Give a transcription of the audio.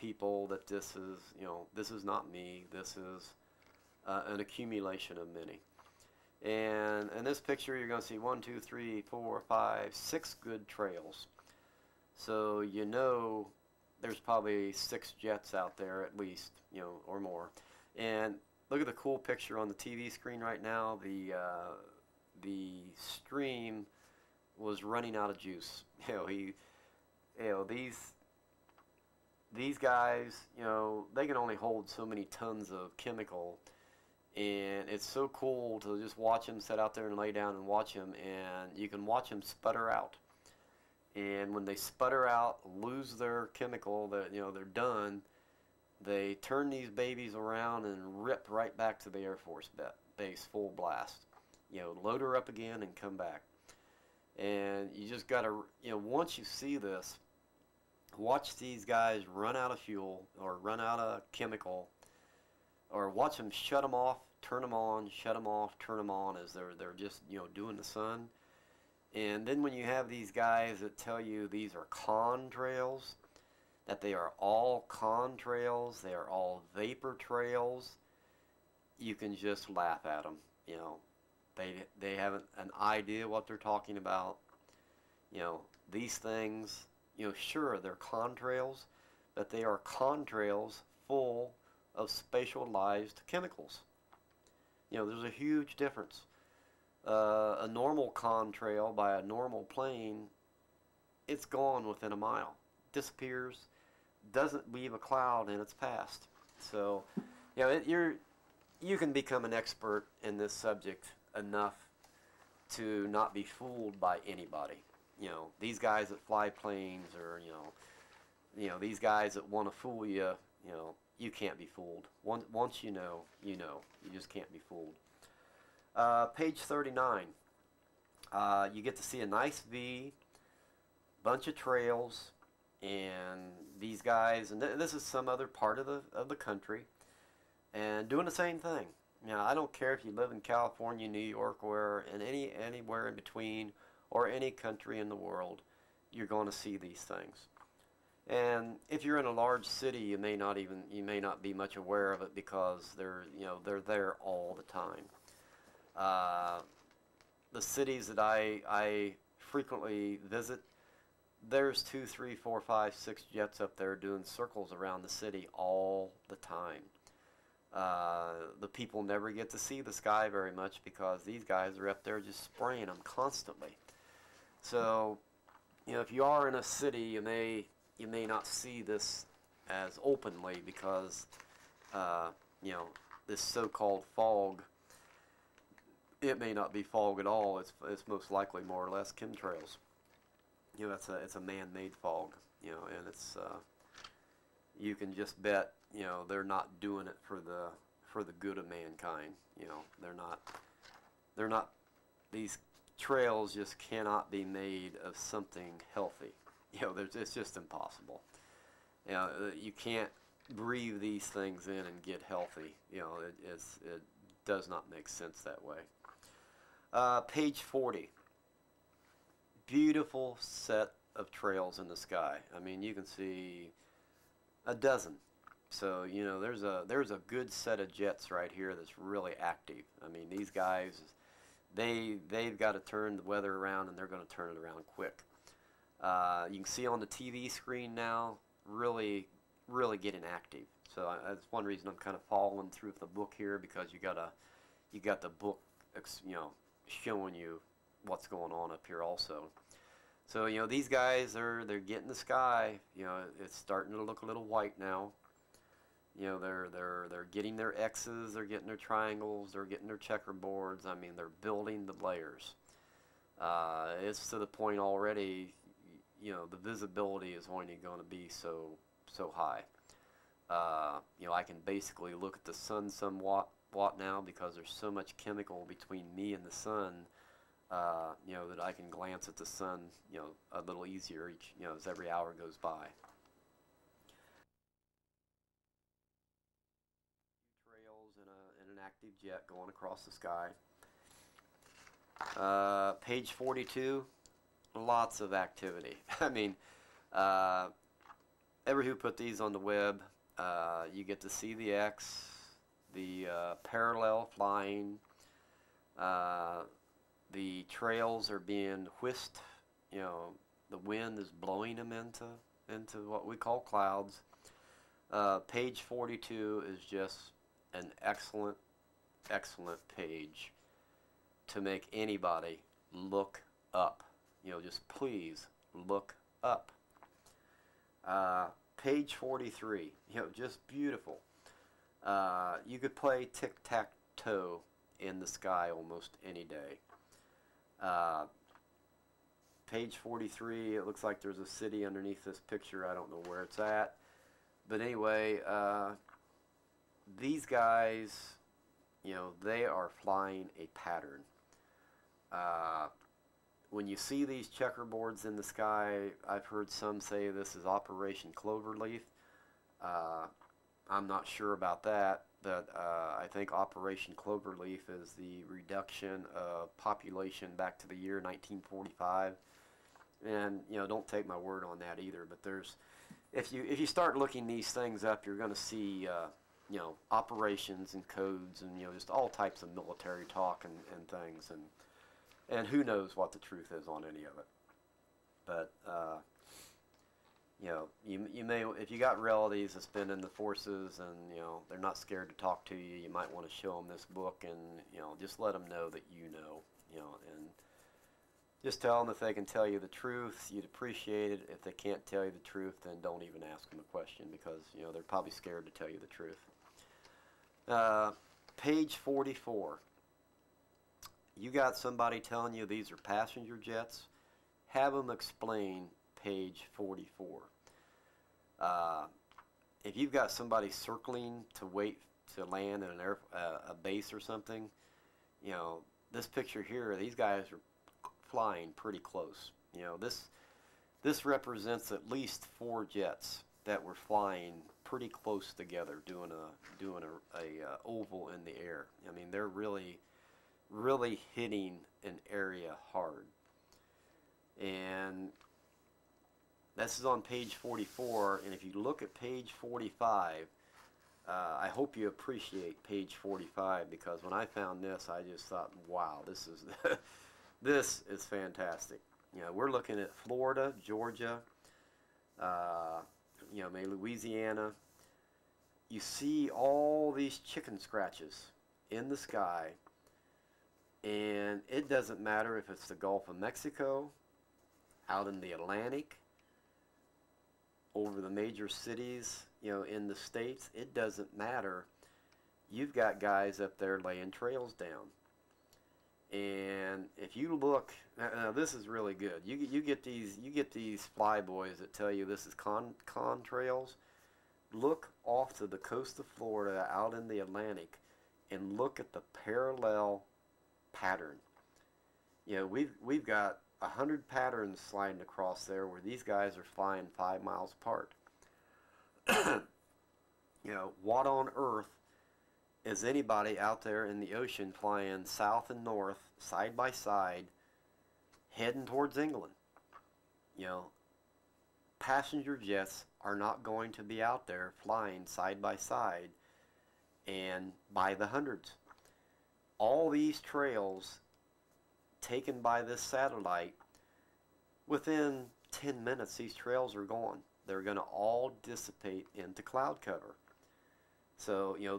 people that this is, this is not me. This is an accumulation of many. And in this picture, you're going to see 1, 2, 3, 4, 5, 6 good trails. So there's probably 6 jets out there at least, or more. And look at the cool picture on the TV screen right now. The stream was running out of juice. These guys, they can only hold so many tons of chemical, and it's so cool to just watch them sit out there and lay down and watch them, and you can watch them sputter out. And when they sputter out, lose their chemical, that they're done, they turn these babies around and rip right back to the Air Force base full blast. Load her up again and come back. And you just gotta, once you see this, watch these guys run out of fuel or run out of chemical, or watch them shut them off, turn them on, shut them off, turn them on as they're just doing the sun. And then when you have these guys that tell you these are contrails, that they are all contrails, they are all vapor trails, you can just laugh at them. They haven't an idea what they're talking about. These things, sure, they're contrails, but they are contrails full of spatialized chemicals. There's a huge difference. A normal contrail by a normal plane, it's gone within a mile, disappears, doesn't leave a cloud, and it's past. So, you can become an expert in this subject enough to not be fooled by anybody. These guys that fly planes, or these guys that want to fool you, you can't be fooled. Once you know, you just can't be fooled. Page 39. You get to see a nice V, bunch of trails, and these guys, and this is some other part of the country, and doing the same thing. I don't care if you live in California, New York, or anywhere in between, or any country in the world, you're going to see these things. And if you're in a large city, you may not be much aware of it, because they're there all the time. The cities that I frequently visit, there's 2, 3, 4, 5, 6 jets up there doing circles around the city all the time. The people never get to see the sky very much, because these guys are up there just spraying them constantly. So, if you are in a city, you may not see this as openly, because this so-called fog, it may not be fog at all. It's most likely more or less chemtrails. It's a man-made fog. And it's you can just bet they're not doing it for the good of mankind. They're not. These trails just cannot be made of something healthy. It's just impossible. You can't breathe these things in and get healthy. It does not make sense that way. Page 40. Beautiful set of trails in the sky. I mean, you can see a dozen. So there's a good set of jets right here that's really active. I mean, these guys, they've got to turn the weather around, and they're going to turn it around quick. You can see on the TV screen now, really getting active. So that's one reason I'm kind of following through the book here, because you got the book, showing you what's going on up here also. So these guys they're getting the sky. It's starting to look a little white now. They're getting their X's, they're getting their triangles, they're getting their checkerboards. I mean, they're building the layers. It's to the point already, the visibility is only going to be so high. I can basically look at the sun somewhat now, because there's so much chemical between me and the sun, that I can glance at the sun, a little easier as every hour goes by. Trails in an active jet going across the sky. Page 42, lots of activity. I mean, ever who put these on the web, you get to see the X, the parallel flying, uh, the trails are being whisked, you know, the wind is blowing them into what we call clouds. Page 42 is just an excellent, excellent page to make anybody look up. You know, just please look up. Page 43, you know, just beautiful. You could play tic-tac-toe in the sky almost any day. Page 43, it looks like there's a city underneath this picture. I don't know where it's at. But anyway, these guys, you know, they are flying a pattern. When you see these checkerboards in the sky, I've heard some say this is Operation Cloverleaf. I'm not sure about that, but I think Operation Cloverleaf is the reduction of population back to the year 1945. And, you know, don't take my word on that either, but there's, if you start looking these things up, you're going to see, you know, operations and codes and, you know, just all types of military talk and things, and who knows what the truth is on any of it. But, you know, you may, if you got relatives that's been in the forces and, you know, they're not scared to talk to you, you might want to show them this book and, you know, just let them know that you know, and just tell them if they can tell you the truth, you'd appreciate it. If they can't tell you the truth, then don't even ask them a question because, you know, they're probably scared to tell you the truth. Page 44. You got somebody telling you these are passenger jets, have them explain page 44. If you've got somebody circling to wait to land in a base or something, you know, this picture here, these guys are flying pretty close. You know, this represents at least 4 jets that were flying pretty close together, doing a oval in the air. I mean, they're really hitting an area hard. And this is on page 44, and if you look at page 45, I hope you appreciate page 45, because when I found this, I just thought, wow, this is this is fantastic. You know, we're looking at Florida, Georgia, you know, maybe Louisiana. You see all these chicken scratches in the sky, and it doesn't matter if it's the Gulf of Mexico, out in the Atlantic, over the major cities, you know, in the States. It doesn't matter. You've got guys up there laying trails down. And if you look, now this is really good. You get these flyboys that tell you this is contrails. Look off to the coast of Florida, out in the Atlantic, and look at the parallel pattern. You know, we've got 100 patterns sliding across there where these guys are flying 5 miles apart. You know, what on earth is anybody out there in the ocean flying south and north, side by side, heading towards England? You know, passenger jets are not going to be out there flying side by side and by the hundreds. All these trails taken by this satellite, within 10 minutes these trails are gone. They're going to all dissipate into cloud cover. So, you know,